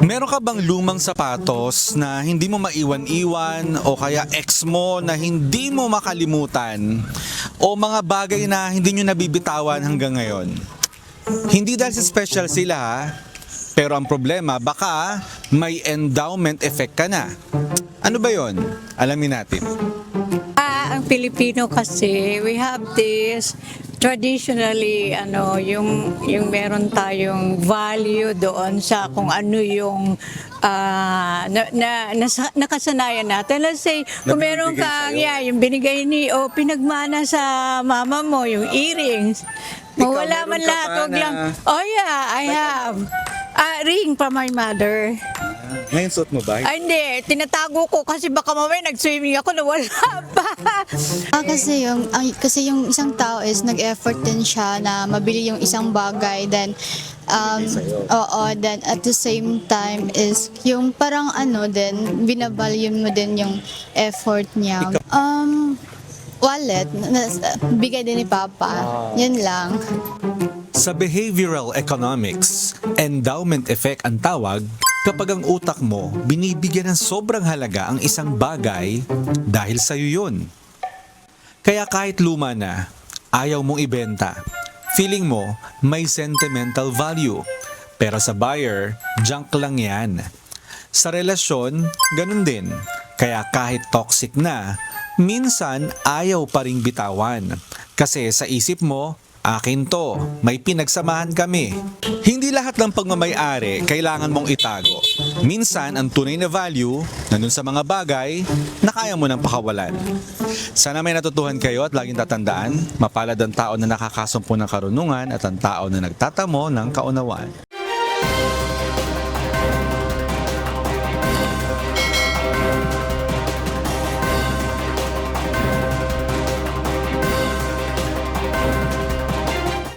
Meron ka bang lumang sapatos na hindi mo maiwan-iwan o kaya ex mo na hindi mo makalimutan o mga bagay na hindi nyo nabibitawan hanggang ngayon? Hindi dahil sa special sila ha, pero ang problema baka may endowment effect ka na. Ano ba yon? Alamin natin. Ang Pilipino kasi, we have this traditionally yung meron tayong value doon sa kung ano yung nakasanayan natin. Let's say, kung meron kang yung binigay pinagmana sa mama mo, yung earrings. Mawala man meron ka lahat, ba wag lang, oh yeah, I have. Ring from my mother. Ngayon suot mo ba? Ay, hindi. Tinatago ko kasi baka mamaya nag-swimming ako na wala pa. Kasi yung isang tao is nag-effort din siya na mabili yung isang bagay, then then at the same time is yung parang then binavalue mo din yung effort niya. Wallet, bigay din ni Papa. Yun lang. Sa behavioral economics, endowment effect ang tawag kapag ang utak mo binibigyan ng sobrang halaga ang isang bagay dahil sa'yo yun. Kaya kahit luma na, ayaw mong ibenta. Feeling mo may sentimental value. Pero sa buyer, junk lang yan. Sa relasyon, ganun din. Kaya kahit toxic na, minsan ayaw pa ring bitawan. Kasi sa isip mo, akin to, may pinagsamahan kami. Hindi lahat ng pagmamay-ari kailangan mong itago. Minsan, ang tunay na value nandun sa mga bagay na kaya mo nang pakawalan. Sana may natutuhan kayo at laging tatandaan, mapalad ang tao na nakakasumpo ng karunungan at ang tao na nagtatamo ng kaunawaan.